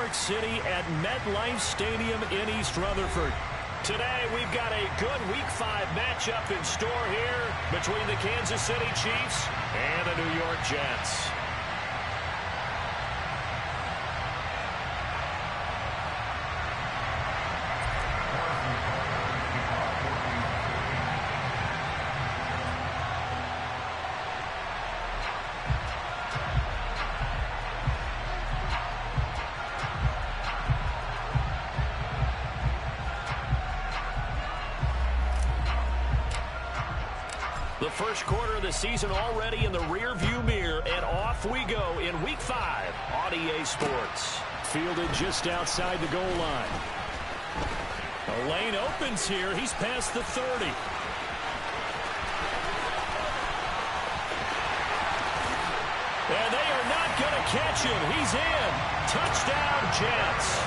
York City at MetLife Stadium in East Rutherford. Today, we've got a good Week 5 matchup in store here between the Kansas City Chiefs and the New York Jets. The first quarter of the season already in the rear-view mirror, and off we go in Week 5 on EA Sports. Fielded just outside the goal line. The lane opens here. He's past the 30. And they are not going to catch him. He's in. Touchdown, Jets.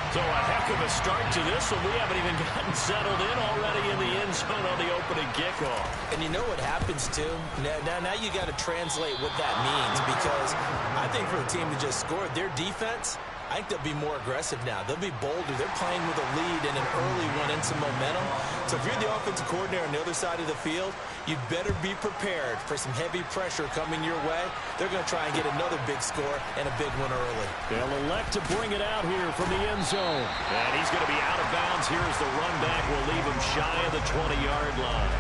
So a heck of a start to this one. We haven't even gotten settled in already in the end zone on the opening kickoff. And you know what happens, too? Now you got to translate what that means, because I think for the team that just scored, their defense, I think they'll be more aggressive now. They'll be bolder. They're playing with a lead and an early one and some momentum. So if you're the offensive coordinator on the other side of the field, you'd better be prepared for some heavy pressure coming your way. They're going to try and get another big score and a big one early. They'll elect to bring it out here from the end zone. And he's going to be out of bounds here as the run back will leave him shy of the 20-yard line.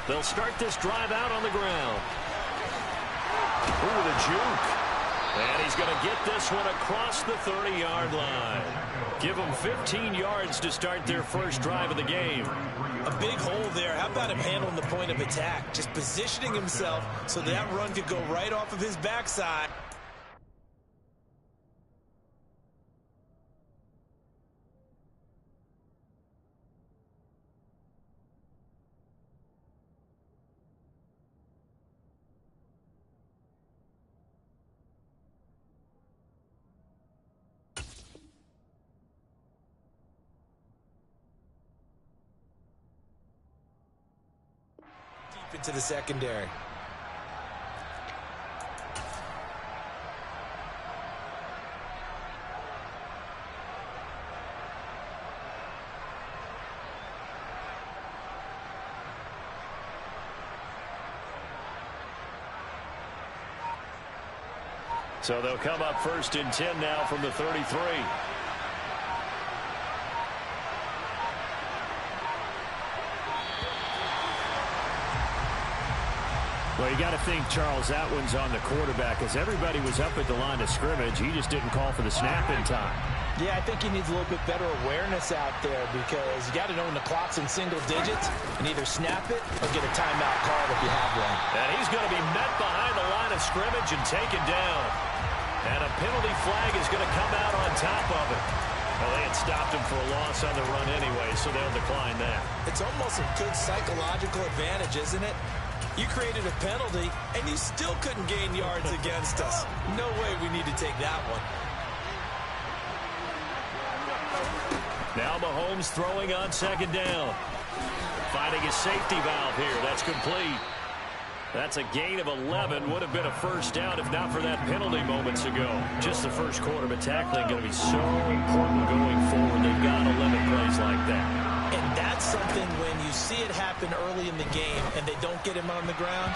They'll start this drive out on the ground. Ooh, the juke. And he's going to get this one across the 30-yard line. Give them 15 yards to start their first drive of the game. A big hole there. How about him handling the point of attack? Just positioning himself so that run could go right off of his backside. Into the secondary. So they'll come up first and 10 now from the 33. Well, you got to think, Charles, that one's on the quarterback, as everybody was up at the line of scrimmage. He just didn't call for the snap in time. Yeah, I think he needs a little bit better awareness out there, because you got to know when the clock's in single digits and either snap it or get a timeout called if you have one. And he's going to be met behind the line of scrimmage and taken down. And a penalty flag is going to come out on top of it. Well, they had stopped him for a loss on the run anyway, so they'll decline that. It's almost a good psychological advantage, isn't it? You created a penalty, and you still couldn't gain yards against us. No way we need to take that one. Now Mahomes throwing on second down. Finding his safety valve here. That's complete. That's a gain of 11. Would have been a first down if not for that penalty moments ago. Just the first quarter, but tackling going to be so important going forward. They've got to limit plays like that. And that's something when you see it happen early in the game and they don't get him on the ground,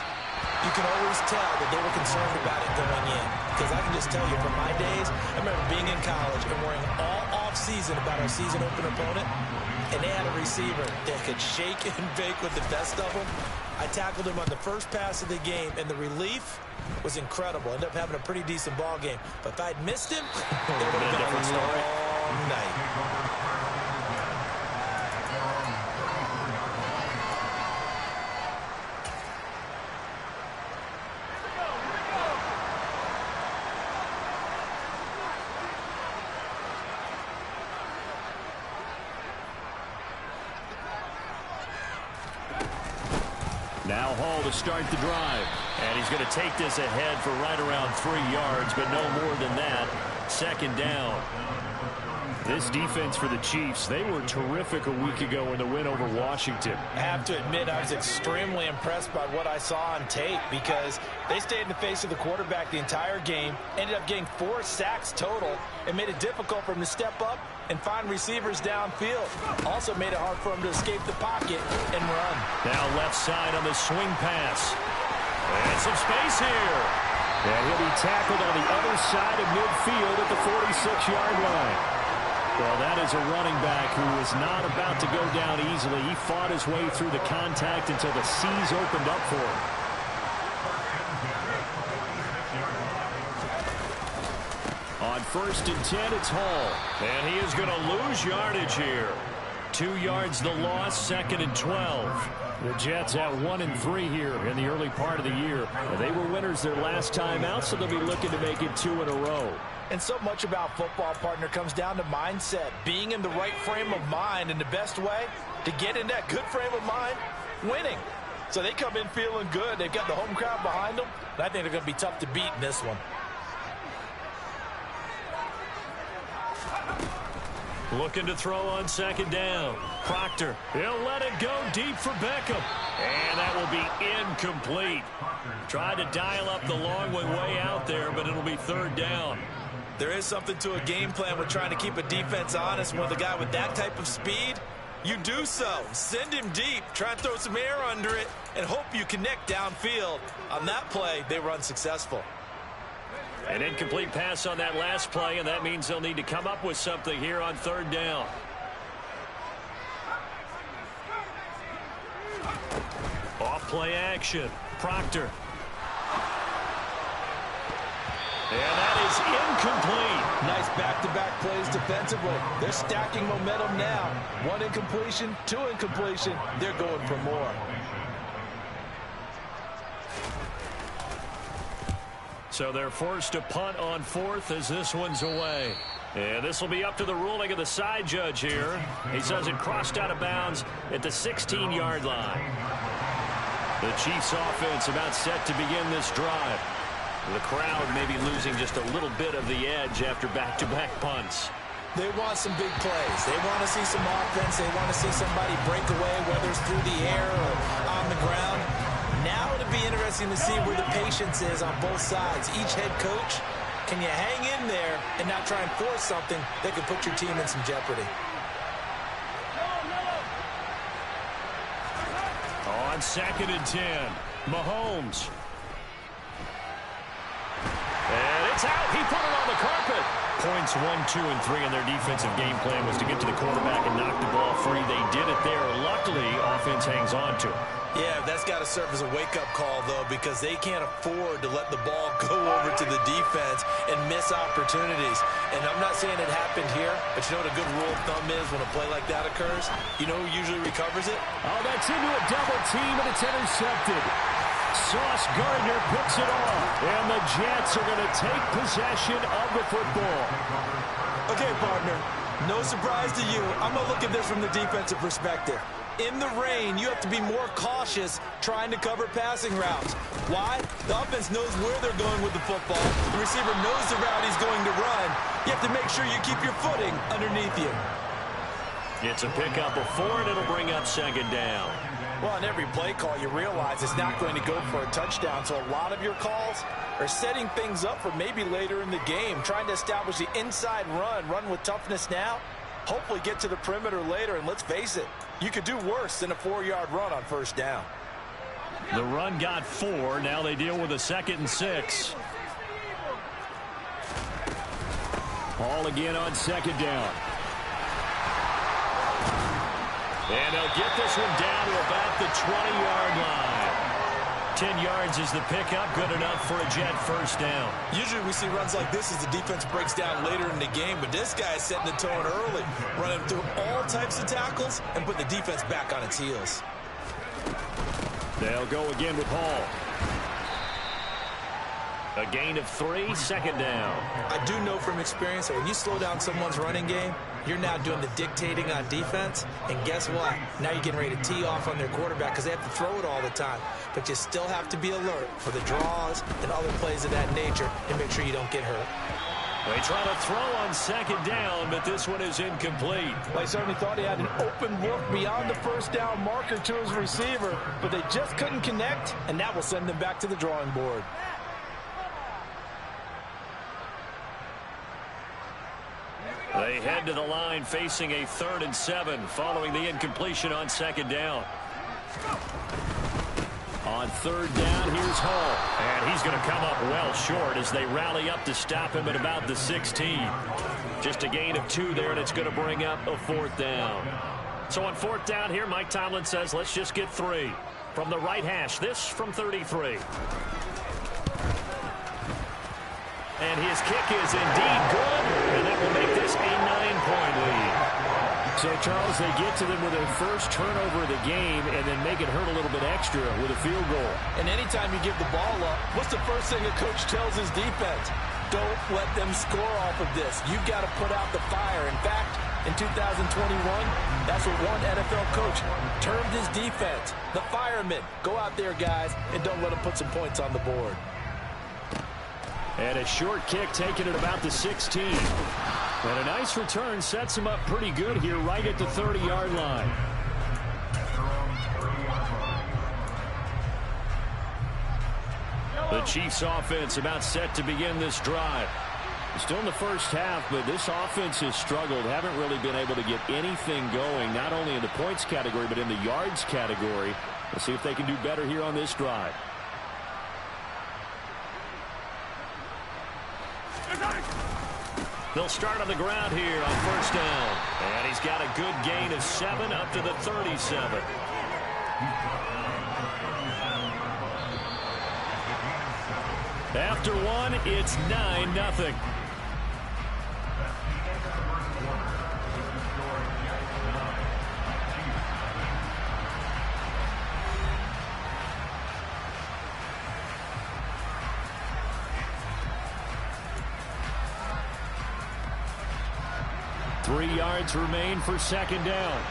you can always tell that they were concerned about it going in. Because I can just tell you from my days, I remember being in college and worrying all off-season about our season opener opponent, and they had a receiver that could shake and bake with the best of them. I tackled him on the first pass of the game, and the relief was incredible. Ended up having a pretty decent ball game. But if I'd missed him, it would have been a long night. Now Hall to start the drive. And he's going to take this ahead for right around 3 yards, but no more than that. Second down. This defense for the Chiefs, they were terrific a week ago in the win over Washington. I have to admit, I was extremely impressed by what I saw on tape because they stayed in the face of the quarterback the entire game, ended up getting 4 sacks total, and made it difficult for him to step up and find receivers downfield. Also made it hard for him to escape the pocket and run. Now left side on the swing pass. And some space here. And he'll be tackled on the other side of midfield at the 46-yard line. Well, that is a running back who is not about to go down easily. He fought his way through the contact until the seas opened up for him. On 1st and 10, it's Hall. And he is going to lose yardage here. 2 yards the loss, 2nd and 12. The Jets at 1-3 here in the early part of the year. They were winners their last time out, so they'll be looking to make it 2 in a row. And so much about football, partner, comes down to mindset. Being in the right frame of mind, and the best way to get in that good frame of mind, winning. So they come in feeling good. They've got the home crowd behind them. And I think they're going to be tough to beat in this one. Looking to throw on 2nd down. Proctor, he'll let it go deep for Beckham. And that will be incomplete. Tried to dial up the long way out there, but it'll be 3rd down. There is something to a game plan with trying to keep a defense honest. When the guy with that type of speed, you do so. Send him deep. Try and throw some air under it and hope you connect downfield. On that play, they were unsuccessful. An incomplete pass on that last play, and that means they'll need to come up with something here on 3rd down. Off play action. Proctor. And that is incomplete. Nice back-to-back plays defensively. They're stacking momentum now. 1 incompletion, 2 incompletion. They're going for more. So they're forced to punt on 4th as this one's away. And this will be up to the ruling of the side judge here. He says it crossed out of bounds at the 16-yard line. The Chiefs offense about set to begin this drive. The crowd may be losing just a little bit of the edge after back-to-back punts. They want some big plays. They want to see some offense. They want to see somebody break away, whether it's through the air or on the ground. Now it'll be interesting to see where the patience is on both sides. Each head coach, can you hang in there and not try and force something that could put your team in some jeopardy? On 2nd and 10, Mahomes. And it's out. He put it on the carpet. Points 1, 2, and 3 in their defensive game plan was to get to the quarterback and knock the ball free. They did it there. Luckily, offense hangs on to it. Yeah, that's got to serve as a wake-up call, though, because they can't afford to let the ball go over to the defense and miss opportunities. And I'm not saying it happened here, but you know what a good rule of thumb is when a play like that occurs? You know who usually recovers it? Oh, that's into a double team, and it's intercepted. Sauce Gardner picks it off, and the Jets are going to take possession of the football. Okay, partner, no surprise to you. I'm going to look at this from the defensive perspective. In the rain, you have to be more cautious trying to cover passing routes. Why? The offense knows where they're going with the football. The receiver knows the route he's going to run. You have to make sure you keep your footing underneath you. It's a pickup of 4, and it'll bring up 2nd down. Well, on every play call, you realize it's not going to go for a touchdown, so a lot of your calls are setting things up for maybe later in the game, trying to establish the inside run with toughness now, hopefully get to the perimeter later, and let's face it, you could do worse than a 4-yard run on 1st down. The run got 4. Now they deal with a 2nd and 6. Hall again on 2nd down. And they'll get this one down to about the 20-yard line. 10 yards is the pickup, good enough for a Jet 1st down. Usually we see runs like this as the defense breaks down later in the game, but this guy is setting the tone early, running through all types of tackles and putting the defense back on its heels. They'll go again with Hall. A gain of 3, 2nd down. I do know from experience that when you slow down someone's running game, you're now doing the dictating on defense. And guess what? Now you're getting ready to tee off on their quarterback because they have to throw it all the time. But you still have to be alert for the draws and other plays of that nature and make sure you don't get hurt. They try to throw on second down, but this one is incomplete. They certainly thought he had an open look beyond the first down marker to his receiver, but they just couldn't connect, and that will send them back to the drawing board. They head to the line facing a 3rd and 7 following the incompletion on second down. On 3rd down, here's Hall. And he's going to come up well short as they rally up to stop him at about the 16. Just a gain of 2 there, and it's going to bring up a 4th down. So on 4th down here, Mike Tomlin says, let's just get 3. From the right hash, this from 33. And his kick is indeed good, and that will make this a 9-point lead. So, Charles, they get to them with their first turnover of the game and then make it hurt a little bit extra with a field goal. And anytime you give the ball up, what's the first thing a coach tells his defense? Don't let them score off of this. You've got to put out the fire. In fact, in 2021, that's what one NFL coach termed his defense. The firemen. Go out there, guys, and don't let them put some points on the board. And a short kick taken at about the 16. And a nice return sets him up pretty good here right at the 30-yard line. The Chiefs offense about set to begin this drive. Still in the first half, but this offense has struggled. Haven't really been able to get anything going, not only in the points category, but in the yards category. Let's see if they can do better here on this drive. They'll start on the ground here on 1st down. And he's got a good gain of 7 up to the 37. After 1, it's 9-0. Three yards remain for second down.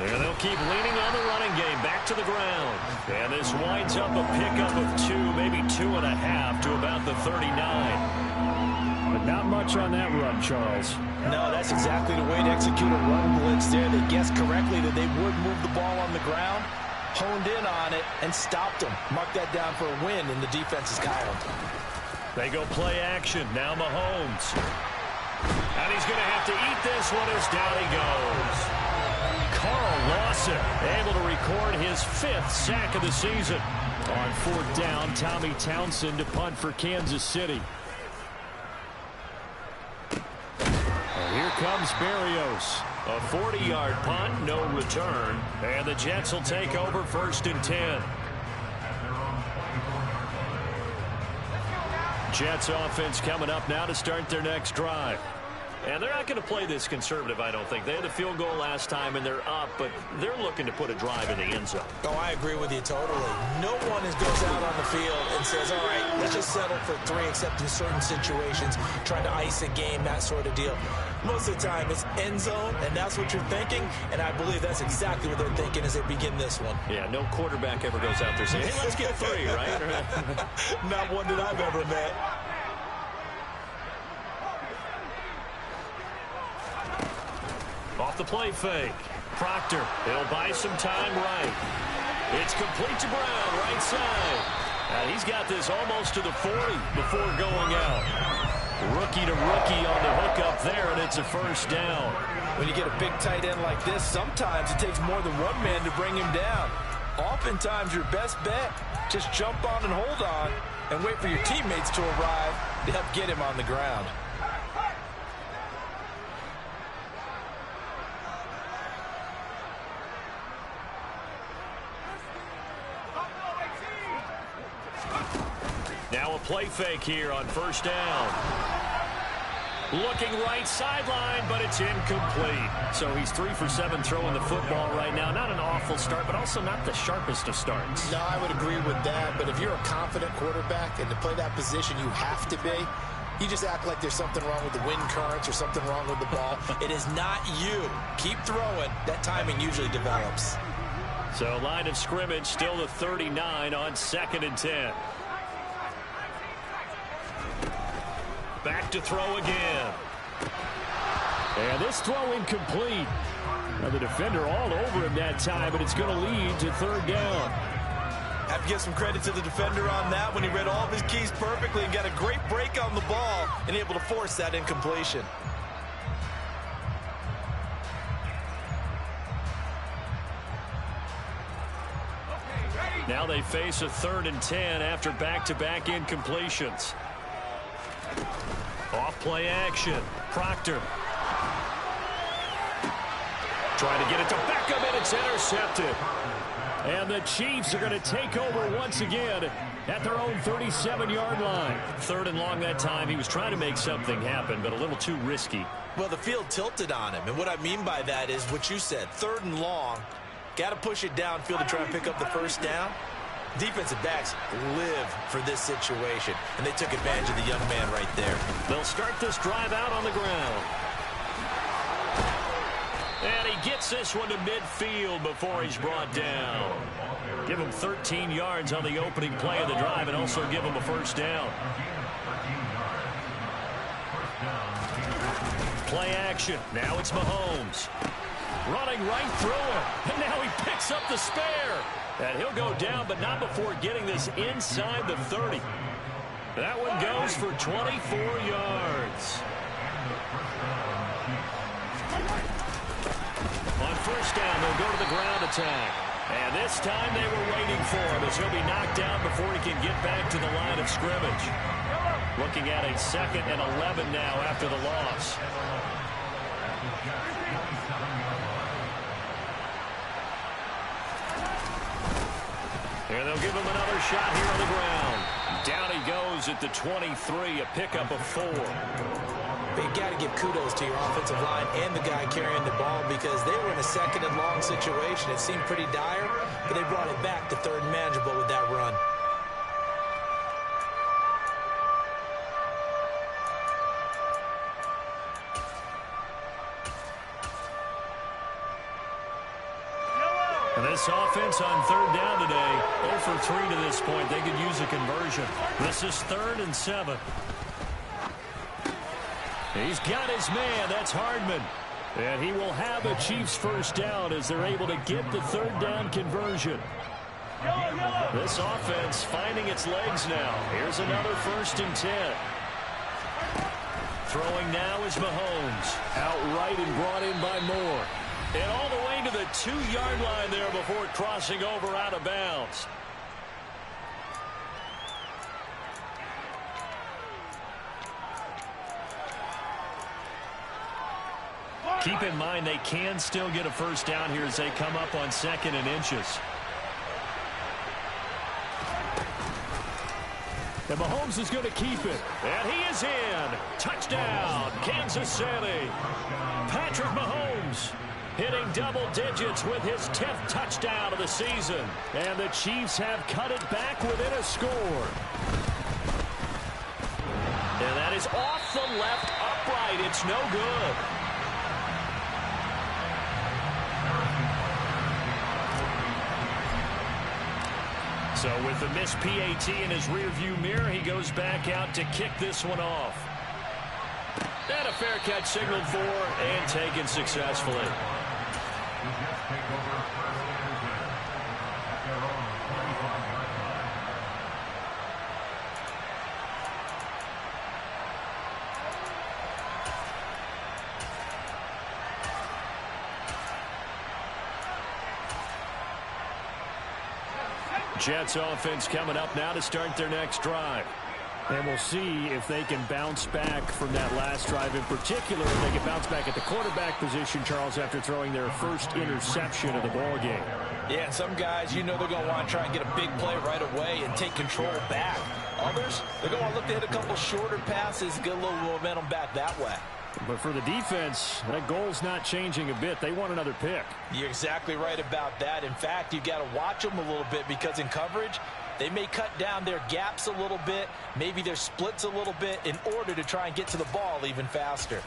And they'll keep leaning on the running game back to the ground. And this winds up a pickup of 2, maybe 2.5 to about the 39. But not much on that run, Charles. No, that's exactly the way to execute a run blitz there. They guessed correctly that they would move the ball on the ground, honed in on it, and stopped them. Mark that down for a win in the defense's column. They go play action. Now Mahomes. And he's going to have to eat this one as down he goes. Carl Lawson able to record his 5th sack of the season. On 4th down, Tommy Townsend to punt for Kansas City. And here comes Berrios. A 40-yard punt, no return. And the Jets will take over 1st and 10. Jets offense coming up now to start their next drive. And they're not going to play this conservative, I don't think. They had a field goal last time, and they're up, but they're looking to put a drive in the end zone. Oh, I agree with you totally. No one goes out on the field and says, all right, let's just settle for 3, except in certain situations, trying to ice a game, that sort of deal. Most of the time, it's end zone, and that's what you're thinking, and I believe that's exactly what they're thinking as they begin this one. Yeah, no quarterback ever goes out there saying, hey, let's get 3, right? Not one that I've ever met. Off the play fake. Proctor, he'll buy some time right. It's complete to Brown, right side. And he's got this almost to the 40 before going out. Rookie to rookie on the hook up there, and it's a 1st down. When you get a big tight end like this, sometimes it takes more than one man to bring him down. Oftentimes, your best bet, just jump on and hold on and wait for your teammates to arrive to help get him on the ground. Now a play fake here on 1st down. Looking right sideline, but it's incomplete. So he's 3 for 7 throwing the football right now. Not an awful start, but also not the sharpest of starts. No, I would agree with that. But if you're a confident quarterback and to play that position, you have to be. You just act like there's something wrong with the wind currents or something wrong with the ball. It is not you. Keep throwing. That timing usually develops. So line of scrimmage still the 39 on 2nd and 10. Back to throw again. And this throw incomplete. Now the defender all over him that time, but it's going to lead to 3rd down. Have to give some credit to the defender on that when he read all of his keys perfectly and got a great break on the ball and able to force that incompletion. Now they face a 3rd and 10 after back-to-back incompletions. Off-play action. Proctor. Trying to get it to Beckham, and it's intercepted. And the Chiefs are going to take over once again at their own 37-yard line. 3rd and long that time. He was trying to make something happen, but a little too risky. Well, the field tilted on him, and what I mean by that is what you said. 3rd and long. Got to push it downfield to try and pick up the first down. Defensive backs live for this situation, and they took advantage of the young man right there. They'll start this drive out on the ground. And he gets this one to midfield before he's brought down. Give him 13 yards on the opening play of the drive and also give him a first down. Play action. Now it's Mahomes. Running right through him. And now he picks up the spare. And he'll go down, but not before getting this inside the 30. That one goes for 24 yards. On first down, they'll go to the ground attack. And this time they were waiting for him as he'll be knocked down before he can get back to the line of scrimmage. Looking at a 2nd and 11 now after the loss. And they'll give him another shot here on the ground. Down he goes at the 23, a pickup of 4. But you got to give kudos to your offensive line and the guy carrying the ball because they were in a 2nd and long situation. It seemed pretty dire, but they brought it back to 3rd and manageable with that run. And this offense on 3rd down today, 0 for 3 to this point. They could use a conversion. This is 3rd and 7. He's got his man. That's Hardman. And he will have a Chiefs first down as they're able to get the 3rd down conversion. This offense finding its legs now. Here's another 1st and 10. Throwing now is Mahomes. Outright and brought in by Moore. And all the way to the 2-yard line there before crossing over out of bounds. Keep in mind they can still get a first down here as they come up on 2nd and inches. And Mahomes is going to keep it. And he is in. Touchdown, Kansas City. Patrick Mahomes hitting double digits with his 10th touchdown of the season. And the Chiefs have cut it back within a score. And that is off the left upright. It's no good. So with the missed PAT in his rearview mirror, he goes back out to kick this one off. And a fair catch signaled for and taken successfully. Jets offense coming up now to start their next drive. And we'll see if they can bounce back from that last drive in particular. If they can bounce back at the quarterback position, Charles, after throwing their first interception of the ball game. Yeah, and some guys, you know they're going to want to try and get a big play right away and take control back. Others, they're going to want to look to hit a couple shorter passes, get a little momentum back that way. But for the defense, that goal's not changing a bit. They want another pick. You're exactly right about that. In fact, you've got to watch them a little bit because in coverage, they may cut down their gaps a little bit, maybe their splits a little bit in order to try and get to the ball even faster.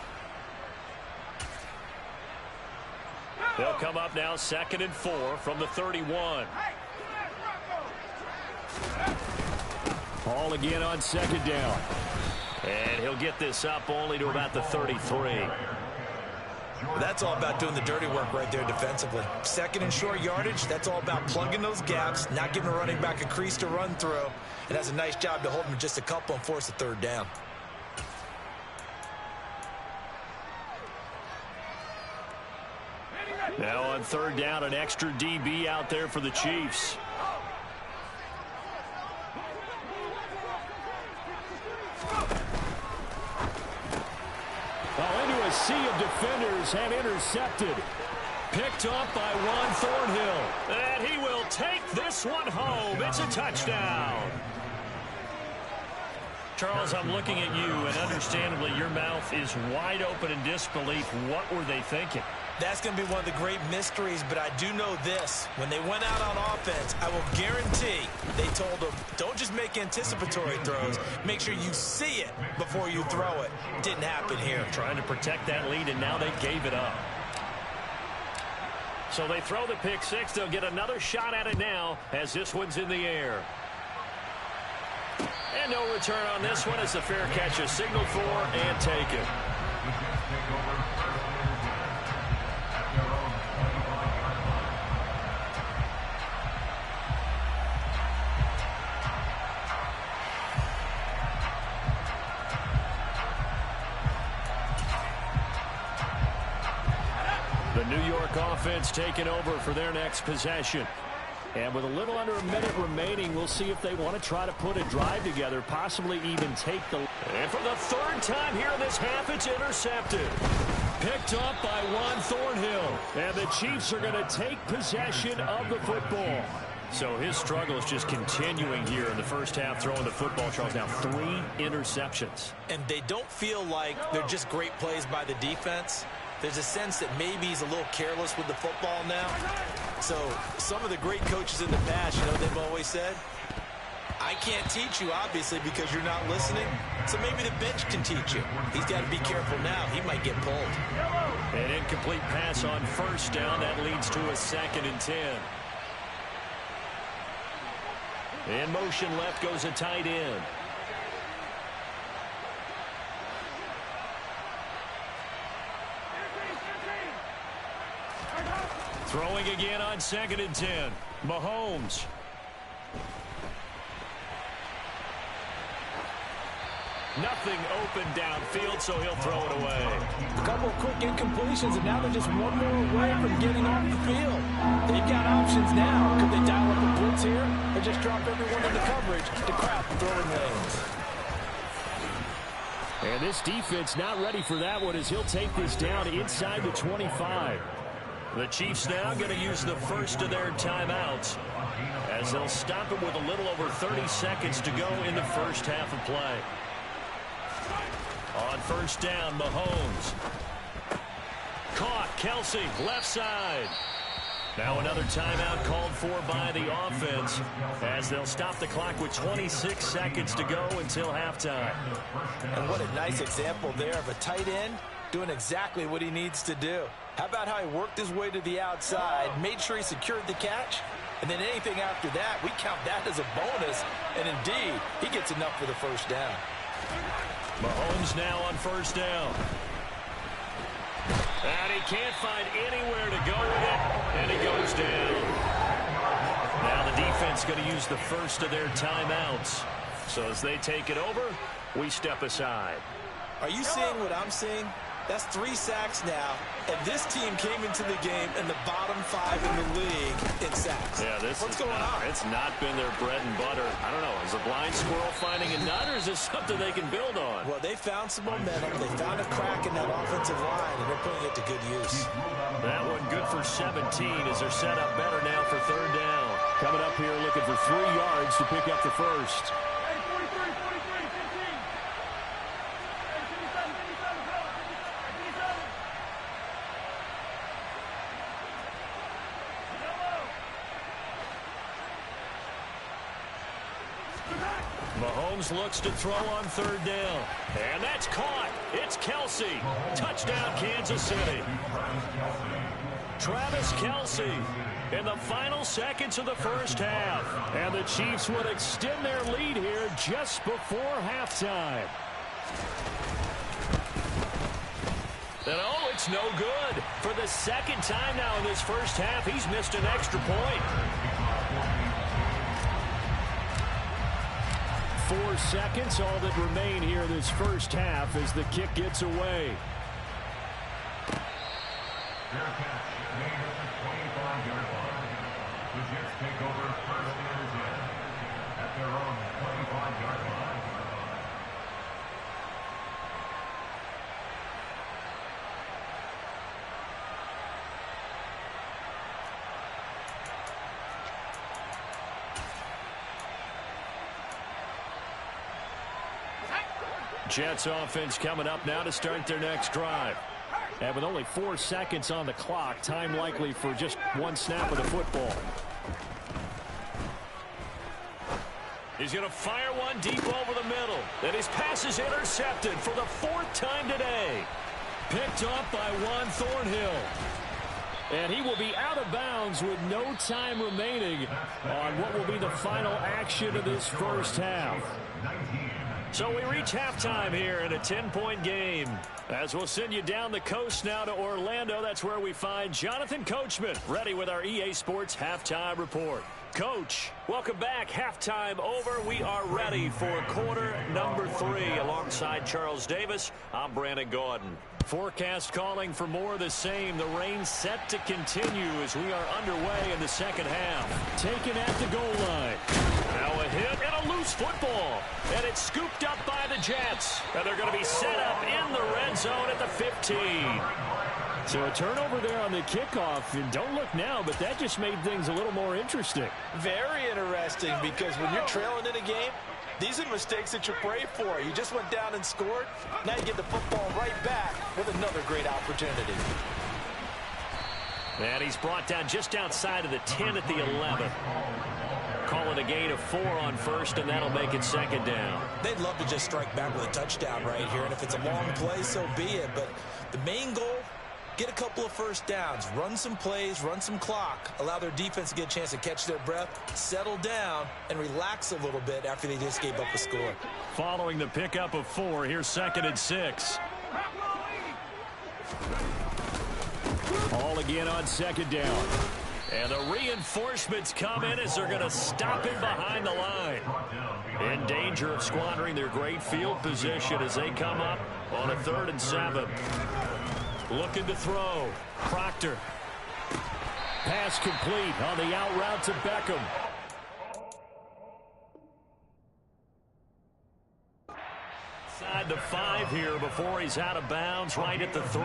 They'll come up now 2nd and 4 from the 31. Ball again on 2nd down. And he'll get this up only to about the 33. Well, that's all about doing the dirty work right there defensively. 2nd and short yardage, that's all about plugging those gaps, not giving a running back a crease to run through. And that's a nice job to hold him just a couple and force a 3rd down. Now on 3rd down, an extra DB out there for the Chiefs. Into a sea of defenders have intercepted. Picked up by Juan Thornhill. And he will take this one home. It's a touchdown. Charles, I'm looking at you, and understandably your mouth is wide open in disbelief. What were they thinking? That's going to be one of the great mysteries, but I do know this. When they went out on offense, I will guarantee they told them, don't just make anticipatory throws. Make sure you see it before you throw it. Didn't happen here. Trying to protect that lead, and now they gave it up. So they throw the pick six. They'll get another shot at it now as this one's in the air. And no return on this one as the fair catch is signaled for and taken. The New York offense taking over for their next possession. And with a little under a minute remaining, we'll see if they want to try to put a drive together, possibly even take the... And for the 3rd time here in this half, it's intercepted. Picked up by Juan Thornhill. And the Chiefs are going to take possession of the football. So his struggle is just continuing here in the first half, throwing the football. Charles, now 3 interceptions. And they don't feel like they're just great plays by the defense. There's a sense that maybe he's a little careless with the football now. So some of the great coaches in the past, you know, they've always said, I can't teach you, obviously, because you're not listening. So maybe the bench can teach you. He's got to be careful now. He might get pulled. An incomplete pass on 1st down. That leads to a 2nd and 10. In motion left goes a tight end. Throwing again on 2nd and 10. Mahomes. Nothing open downfield, so he'll throw it away. A couple of quick incompletions, and now they're just one more away from getting off the field. They've got options now. Could they dial up a blitz here or just drop everyone into coverage to crowd the throwing lanes? And this defense not ready for that one as he'll take this down inside the 25. The Chiefs now going to use the first of their timeouts as they'll stop it with a little over 30 seconds to go in the first half of play. On 1st down, Mahomes. Caught, Kelsey, left side. Now another timeout called for by the offense as they'll stop the clock with 26 seconds to go until halftime. And what a nice example there of a tight end doing exactly what he needs to do. How about how he worked his way to the outside, made sure he secured the catch, and then anything after that, we count that as a bonus. And indeed, he gets enough for the 1st down. Mahomes now on 1st down. And he can't find anywhere to go with it, and he goes down. Now the defense going to use the first of their timeouts. So as they take it over, we step aside. Are you seeing what I'm seeing? That's 3 sacks now, and this team came into the game in the bottom 5 in the league in sacks. Yeah, What's going on? It's not been their bread and butter. I don't know. Is a blind squirrel finding a nut, or is this something they can build on? Well, they found some momentum. They found a crack in that offensive line, and they're putting it to good use. That one good for 17 as they're set up better now for 3rd down. Coming up here looking for 3 yards to pick up the first. Mahomes looks to throw on 3rd down. And that's caught. It's Kelsey. Touchdown, Kansas City. Travis Kelsey in the final seconds of the first half. And the Chiefs would extend their lead here just before halftime. And oh, it's no good. For the 2nd time now in this first half, he's missed an extra point. 4 seconds, all that remain here this first half as the kick gets away. Fair catch, made at the 25-yard line. The Jets take over 1st and 10 at their own 25-yard line. Jets offense coming up now to start their next drive. And with only 4 seconds on the clock, time likely for just 1 snap of the football. He's going to fire one deep over the middle. And his pass is intercepted for the 4th time today. Picked up by Juan Thornhill. And he will be out of bounds with no time remaining on what will be the final action of this first half. So we reach halftime here in a 10-point game. As we'll send you down the coast now to Orlando, that's where we find Jonathan Coachman, ready with our EA Sports Halftime Report. Coach, welcome back. Halftime over. We are ready for quarter number 3. Alongside Charles Davis, I'm Brandon Gaudin. Forecast calling for more of the same. The rain set to continue as we are underway in the second half. Taken at the goal line. Now a hit and a loose football. And it's scooped up by the Jets. And they're going to be set up in the red zone at the 15. So a turnover there on the kickoff. And don't look now, but that just made things a little more interesting. Very interesting, because when you're trailing in a game, these are mistakes that you pray for. You just went down and scored. Now you get the football right back with another great opportunity. And he's brought down just outside of the 10 at the 11. Calling a gain of 4 on first, and that'll make it 2nd down. They'd love to just strike back with a touchdown right here, and if it's a long play, so be it. But the main goal, get a couple of first downs, run some plays, run some clock, allow their defense to get a chance to catch their breath, settle down, and relax a little bit after they just gave up a score. Following the pickup of 4, here's 2nd and 6. All again on 2nd down. And the reinforcements come in as they're going to stop him behind the line. In danger of squandering their great field position as they come up on a 3rd and 7. Looking to throw. Proctor. Pass complete on the out route to Beckham. Inside the 5 here before he's out of bounds, right at the 3.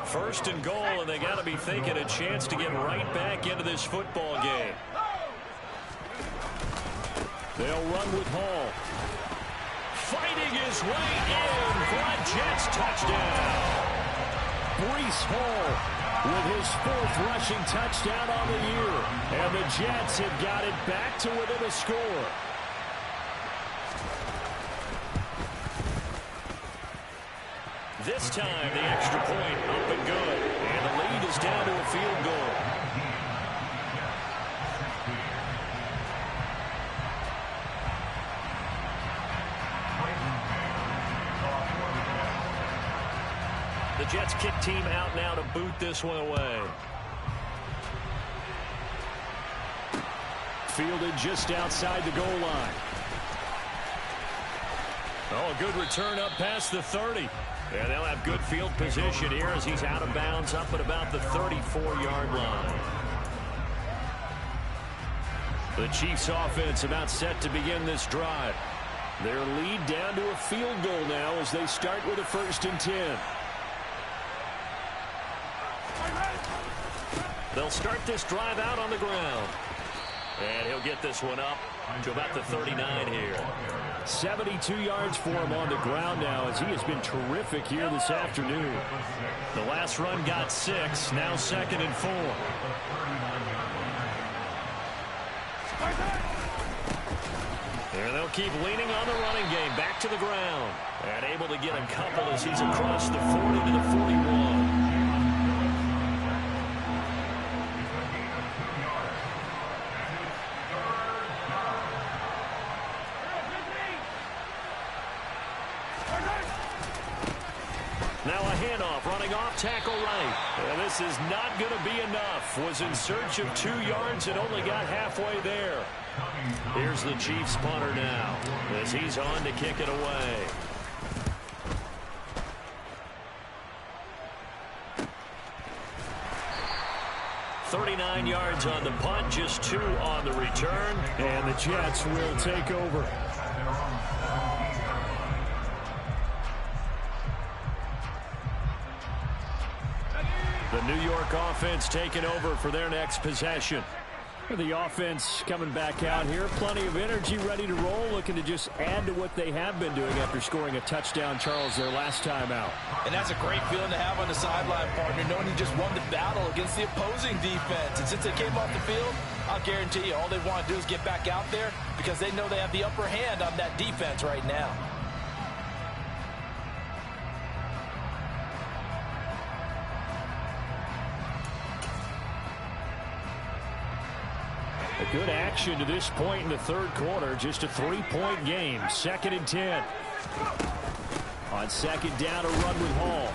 1st and goal, and they got to be thinking a chance to get right back into this football game. They'll run with Hall. Fighting his way in for a Jets touchdown. Breece Hall with his 4th rushing touchdown on the year. And the Jets have got it back to within a score. This time, the extra point up and good. And the lead is down to a field goal. The Jets kick team out now to boot this one away. Fielded just outside the goal line. Oh, a good return up past the 30. And they'll have good field position here as he's out of bounds up at about the 34-yard line. The Chiefs offense about set to begin this drive. Their lead down to a field goal now as they start with a 1st and 10. They'll start this drive out on the ground. And he'll get this one up to about the 39 here. 72 yards for him on the ground now as he has been terrific here this afternoon. The last run got 6, now 2nd and 4. And they'll keep leaning on the running game. Back to the ground. And able to get a couple as he's across the 40 to the 41. Now a handoff, running off tackle right. And this is not going to be enough. Was in search of 2 yards and only got halfway there. Here's the Chiefs punter now as he's on to kick it away. $39 yards on the punt, just 2 on the return. And the Jets will take over. The New York offense taking over for their next possession. The offense coming back out here. Plenty of energy, ready to roll, looking to just add to what they have been doing after scoring a touchdown, Charles, their last time out. And that's a great feeling to have on the sideline, partner, knowing you just won the battle against the opposing defense. And since they came off the field, I'll guarantee you all they want to do is get back out there because they know they have the upper hand on that defense right now. A good action to this point in the 3rd quarter. Just a 3-point game. 2nd and 10. On 2nd down, a run with Hall.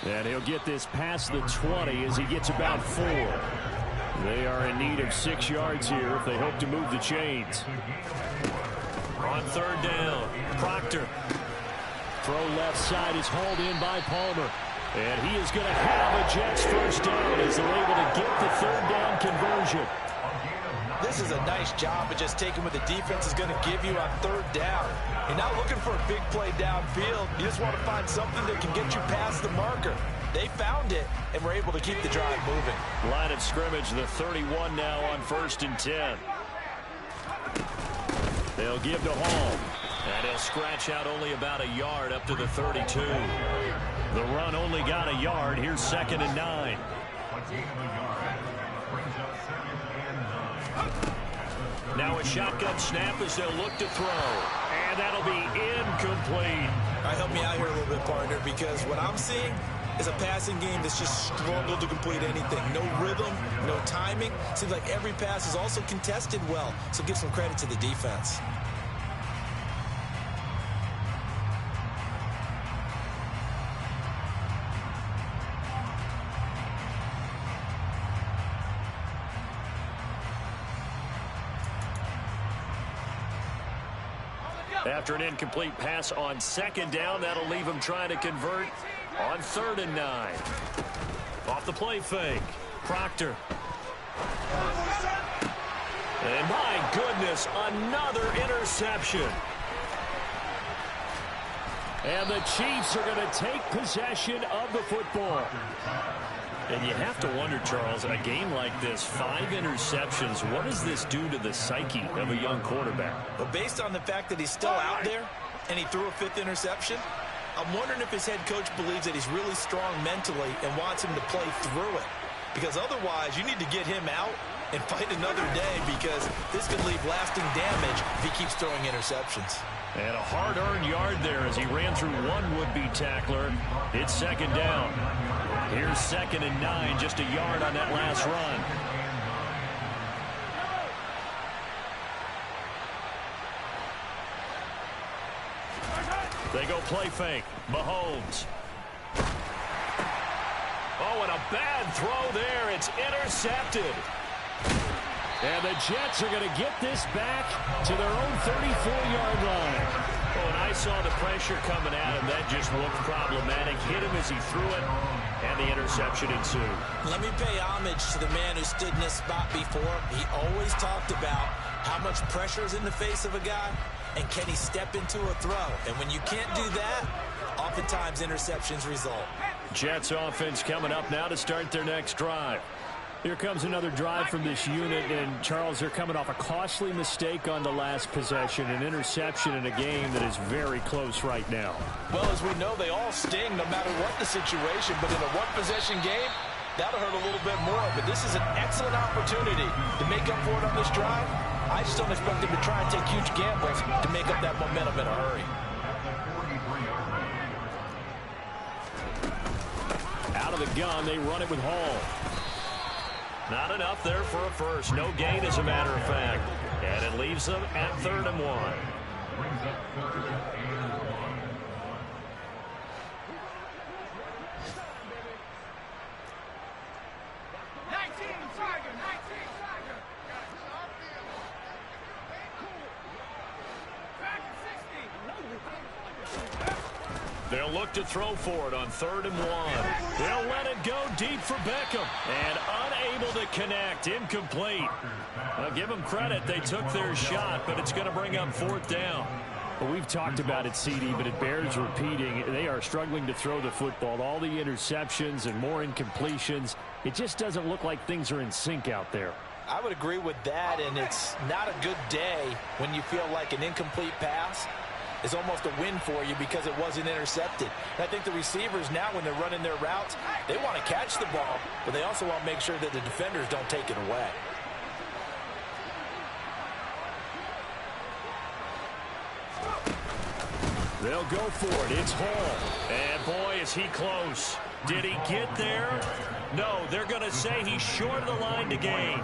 And he'll get this past the 20 as he gets about 4. They are in need of 6 yards here if they hope to move the chains. On 3rd down, Proctor. Throw left side is hauled in by Palmer. And he is going to have a Jets 1st down as they're able to get the 3rd down conversion. This is a nice job of just taking what the defense is going to give you on 3rd down. You're not looking for a big play downfield. You just want to find something that can get you past the marker. They found it and were able to keep the drive moving. Line of scrimmage, the 31 now on 1st and 10. They'll give to Hall. And he'll scratch out only about a yard up to the 32. The run only got a yard. Here's 2nd and 9. Now a shotgun snap as they'll look to throw. And that'll be incomplete. All right, help me out here a little bit, partner, because what I'm seeing is a passing game that's just struggled to complete anything. No rhythm, no timing. Seems like every pass is also contested well, so give some credit to the defense. After an incomplete pass on 2nd down, that'll leave him trying to convert on 3rd and 9. Off the play fake, Proctor. And my goodness, another interception. And the Chiefs are going to take possession of the football. And you have to wonder, Charles, a game like this, 5 interceptions, what does this do to the psyche of a young quarterback? But based on the fact that he's still out there and he threw a 5th interception, I'm wondering if his head coach believes that he's really strong mentally and wants him to play through it. Because otherwise, you need to get him out and fight another day because this could leave lasting damage if he keeps throwing interceptions. And a hard-earned yard there as he ran through one would-be tackler. It's 2nd down. Here's 2nd and 9, just a yard on that last run. They go play fake. Mahomes. Oh, and a bad throw there. It's intercepted. And the Jets are going to get this back to their own 34-yard line. Well, when I saw the pressure coming at him, that just looked problematic. Hit him as he threw it, and the interception ensued. Let me pay homage to the man who stood in this spot before. He always talked about how much pressure is in the face of a guy, and can he step into a throw. And when you can't do that, oftentimes interceptions result. Jets offense coming up now to start their next drive. Here comes another drive from this unit, and Charles, they're coming off a costly mistake on the last possession, an interception in a game that is very close right now. Well, as we know, they all sting no matter what the situation, but in a one-possession game, that'll hurt a little bit more. But this is an excellent opportunity to make up for it on this drive. I just don't expect them to try and take huge gambles to make up that momentum in a hurry. Out of the gun, they run it with Hall. Not enough there for a first. No gain, as a matter of fact. And it leaves them at 3rd and 1. Brings up 3rd and 1. They'll look to throw for it on 3rd and 1. They'll let it go deep for Beckham. And unable to connect. Incomplete. Well, give them credit. They took their shot, but it's going to bring up 4th down. Well, we've talked about it, CD, but it bears repeating. They are struggling to throw the football. All the interceptions and more incompletions. It just doesn't look like things are in sync out there. I would agree with that, and it's not a good day when you feel like an incomplete pass is almost a win for you because it wasn't intercepted. And I think the receivers now, when they're running their routes, they want to catch the ball, but they also want to make sure that the defenders don't take it away. They'll go for it. It's Hall. And boy, is he close. Did he get there? No, they're going to say he's short of the line to gain.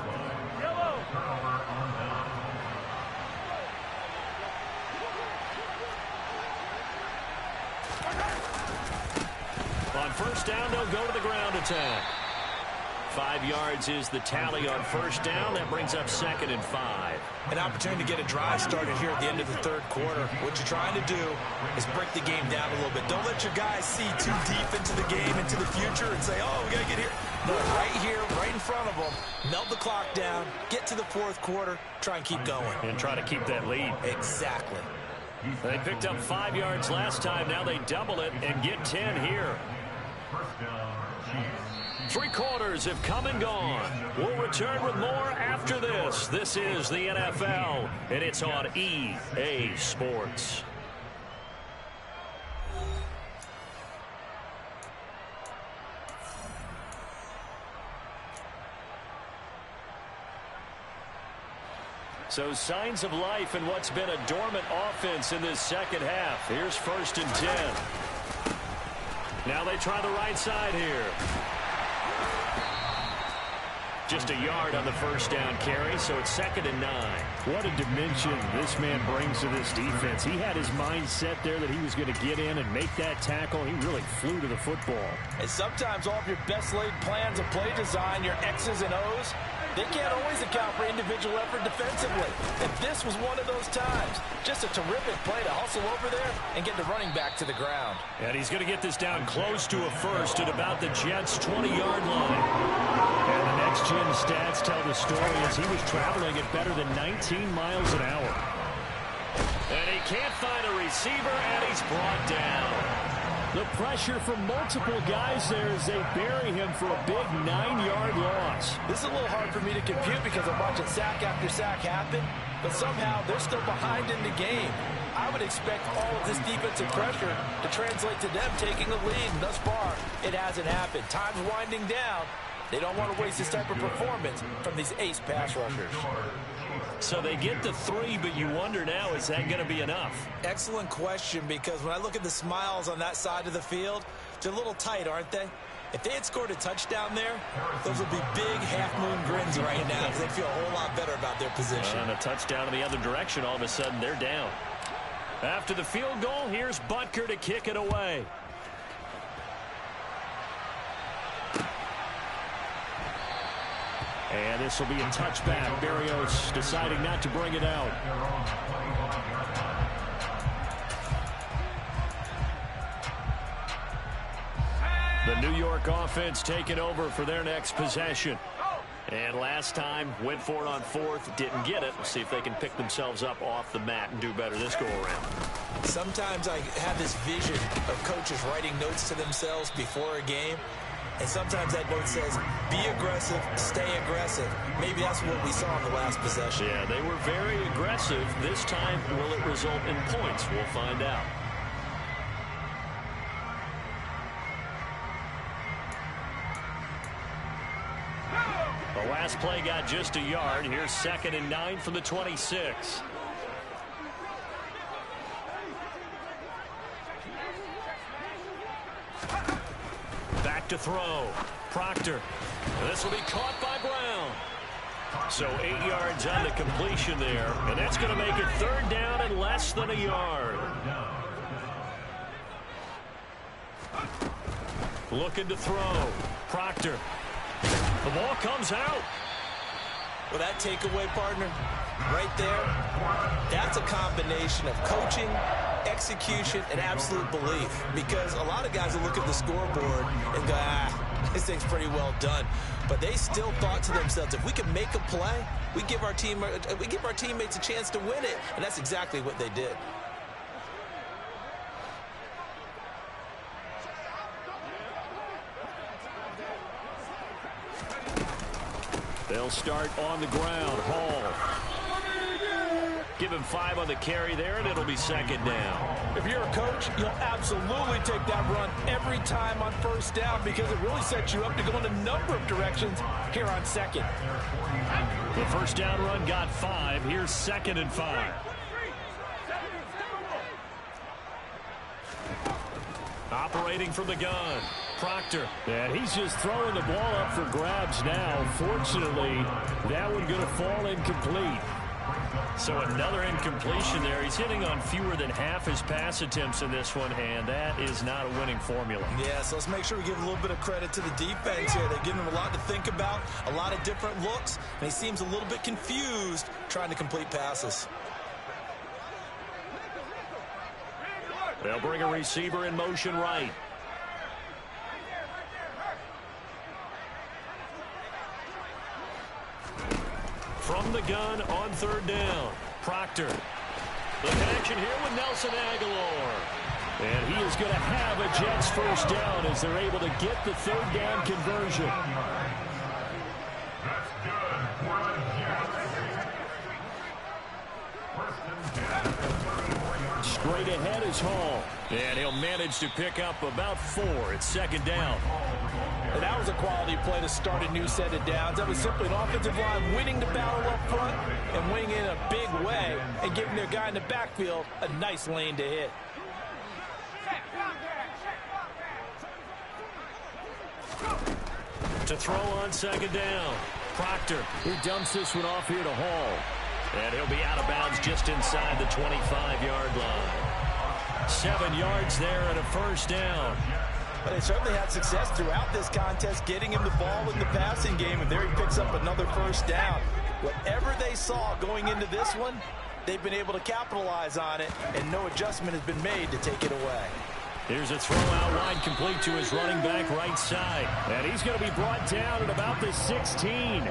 On 1st down, they'll go to the ground attack. 5 yards is the tally on 1st down. That brings up 2nd and 5. An opportunity to get a drive started here at the end of the 3rd quarter. What you're trying to do is break the game down a little bit. Don't let your guys see too deep into the game, into the future, and say, oh, we got to get here. No, right here, right in front of them. Melt the clock down, get to the 4th quarter, try and keep going. And try to keep that lead. Exactly. They picked up 5 yards last time. Now they double it and get 10 here. 3 quarters have come and gone. We'll return with more after this. This is the NFL, and it's on EA Sports. So signs of life in what's been a dormant offense in this 2nd half. Here's 1st and 10. Now they try the right side here. Just a yard on the 1st down carry, so it's 2nd and 9. What a dimension this man brings to this defense. He had his mind set there that he was going to get in and make that tackle. He really flew to the football. And sometimes all of your best laid plans of play design, your X's and O's, they can't always account for individual effort defensively. And this was one of those times. Just a terrific play to hustle over there and get the running back to the ground. And he's going to get this down close to a first at about the Jets' 20-yard line. And the next-gen stats tell the story as he was traveling at better than 19 miles an hour. And he can't find a receiver, and he's brought down. The pressure from multiple guys there as they bury him for a big 9-yard loss. This is a little hard for me to compute because I'm watching sack after sack happen, but somehow they're still behind in the game. I would expect all of this defensive pressure to translate to them taking a lead, and thus far, it hasn't happened. Time's winding down. They don't want to waste this type of performance from these ace pass rushers. So they get the 3, but you wonder now, is that going to be enough? Excellent question, because when I look at the smiles on that side of the field, they're a little tight, aren't they? If they had scored a touchdown there, those would be big half-moon grins right now because they'd feel a whole lot better about their position. And a touchdown in the other direction, all of a sudden they're down. After the field goal, here's Butker to kick it away. And this will be a touchback. Berrios deciding not to bring it out. The New York offense taking over for their next possession. And last time, went for it on fourth, didn't get it. We'll see if they can pick themselves up off the mat and do better this go-around. Sometimes I have this vision of coaches writing notes to themselves before a game. And sometimes that note says, be aggressive, stay aggressive. Maybe that's what we saw in the last possession. Yeah, they were very aggressive. This time, will it result in points? We'll find out. The last play got just a yard. Here's 2nd and 9 from the 26. Back to throw. Proctor. This will be caught by Brown. So 8 yards on the completion there. And that's going to make it 3rd down and less than a yard. Looking to throw. Proctor. The ball comes out. Well, that takeaway, partner, right there, that's a combination of coaching, execution, and absolute belief. Because a lot of guys will look at the scoreboard and go, this thing's pretty well done. But they still thought to themselves, if we can make a play, we give our teammates a chance to win it. And that's exactly what they did. They'll start on the ground. Hall. Give him 5 on the carry there, and it'll be 2nd down. If you're a coach, you'll absolutely take that run every time on 1st down because it really sets you up to go in a number of directions here on 2nd. The 1st down run got 5. Here's 2nd and 5. Operating from the gun. Proctor. And he's just throwing the ball up for grabs now. Fortunately, that one going to fall incomplete. So another incompletion there. He's hitting on fewer than half his pass attempts in this one, and that is not a winning formula. Yeah, so let's make sure we give a little bit of credit to the defense here. They're giving him a lot to think about, a lot of different looks, and he seems a little bit confused trying to complete passes. They'll bring a receiver in motion right. From the gun on 3rd down. Proctor. The connection here with Nelson Aguilar. And he is going to have a Jets 1st down as they're able to get the 3rd down conversion. Straight ahead is Hall. And he'll manage to pick up about 4. It's 2nd down. And that was a quality play to start a new set of downs. That was simply an offensive line winning the battle up front and winning in a big way and giving their guy in the backfield a nice lane to hit. To throw on 2nd down. Proctor. He dumps this one off here to Hall. And he'll be out of bounds just inside the 25-yard line. 7 yards there and a 1st down. But they certainly had success throughout this contest, getting him the ball in the passing game, and there he picks up another 1st down. Whatever they saw going into this one, they've been able to capitalize on it, and no adjustment has been made to take it away. Here's a throw out wide complete to his running back right side. And he's going to be brought down at about the 16.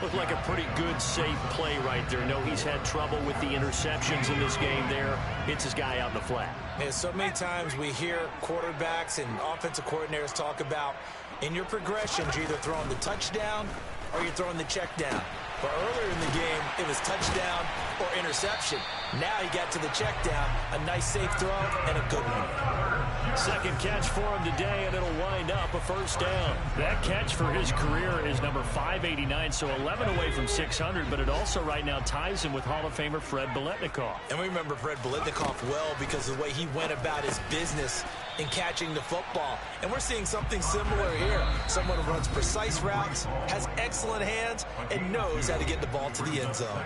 Looked like a pretty good, safe play right there. No, he's had trouble with the interceptions in this game there. Hits his guy out in the flat. And so many times we hear quarterbacks and offensive coordinators talk about in your progressions, you're either throwing the touchdown or you're throwing the check down. But earlier in the game, it was touchdown or interception. Now he got to the check down, a nice safe throw, and a good one. 2nd catch for him today, and it'll wind up a 1st down. That catch for his career is number 589, so 11 away from 600, but it also right now ties him with Hall of Famer Fred Biletnikoff. And we remember Fred Biletnikoff well because of the way he went about his business in catching the football. And we're seeing something similar here. Someone who runs precise routes, has excellent hands, and knows how to get the ball to the end zone.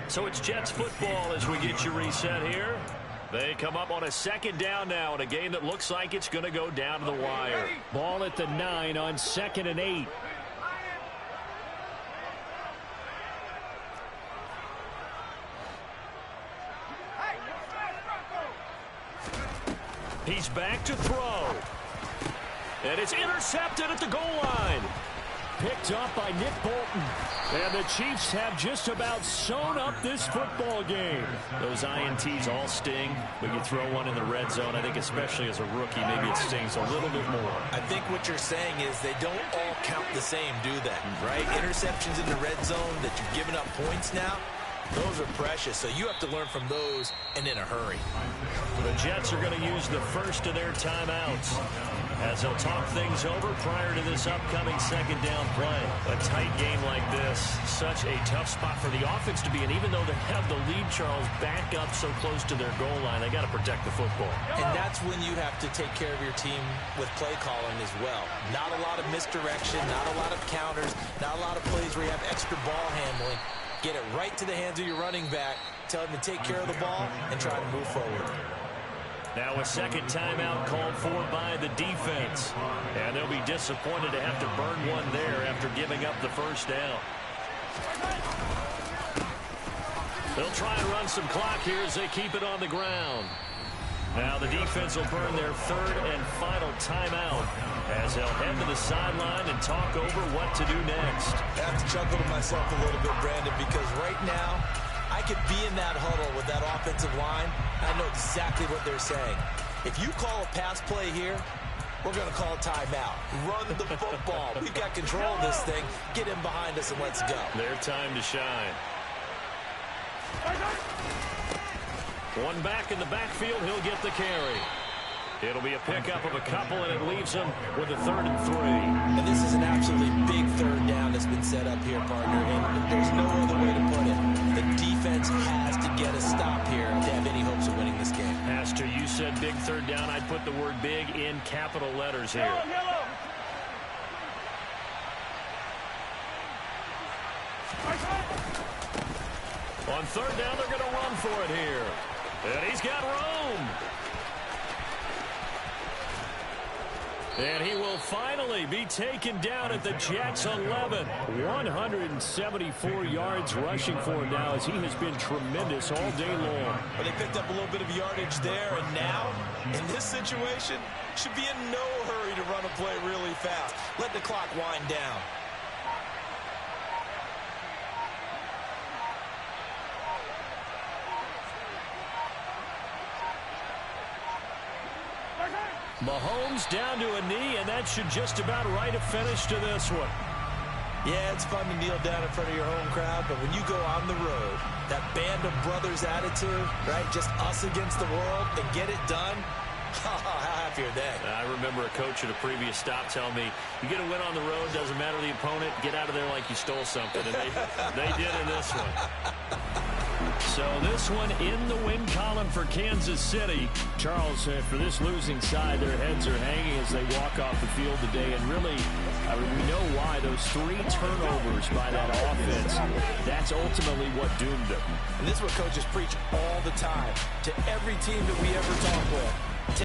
So it's Jets football as we get you reset here. They come up on a 2nd down now in a game that looks like it's going to go down to the wire. Ball at the 9 on 2nd and 8. He's back to throw. And it's intercepted at the goal line. Picked up by Nick Bolton. And the Chiefs have just about sewn up this football game. Those INTs all sting, but you throw one in the red zone, I think especially as a rookie, maybe it stings a little bit more. I think what you're saying is they don't all count the same, do they? Right? Interceptions in the red zone that you've given up points now, those are precious, so you have to learn from those and in a hurry. The Jets are going to use the first of their timeouts as they'll talk things over prior to this upcoming second down play. A tight game like this, such a tough spot for the offense to be in. Even though they have the lead, Charles, back up so close to their goal line, they got to protect the football. And that's when you have to take care of your team with play calling as well. Not a lot of misdirection, not a lot of counters, not a lot of plays where you have extra ball handling. Get it right to the hands of your running back, tell him to take care of the ball, and try to move forward. Now a second timeout called for by the defense. And they'll be disappointed to have to burn one there after giving up the first down. They'll try and run some clock here as they keep it on the ground. Now the defense will burn their third and final timeout as they'll head to the sideline and talk over what to do next. I have to chuckle to myself a little bit, Brandon, because right now I could be in that huddle with that offensive line. I know exactly what they're saying. If you call a pass play here, we're going to call a timeout. Run the football. We've got control of this thing. Get him behind us and let's go. Their time to shine. One back in the backfield, he'll get the carry. It'll be a pickup of a couple, and it leaves him with a 3rd and 3. And this is an absolutely big third down that's been set up here, partner, and there's no other way to put it. The defense has to get a stop here to have any hopes of winning this game. Pastor, you said big third down. I'd put the word big in capital letters here. On third down, they're going to run for it here. And he's got room. And he will finally be taken down at the Jets' 11. 174 yards rushing for him now as he has been tremendous all day long. But they picked up a little bit of yardage there, and now, in this situation, should be in no hurry to run a play really fast. Let the clock wind down. Mahomes down to a knee, and that should just about write a finish to this one. Yeah, it's fun to kneel down in front of your home crowd, but when you go on the road, that band of brothers attitude, right, just us against the world, and get it done, how happy are they? I remember a coach at a previous stop telling me, you get a win on the road, doesn't matter the opponent, get out of there like you stole something, and they did in this one. So this one in the win column for Kansas City. Charles, for this losing side, their heads are hanging as they walk off the field today. And really, we know why. Those 3 turnovers by that offense, that's ultimately what doomed them. And this is what coaches preach all the time to every team that we ever talk with.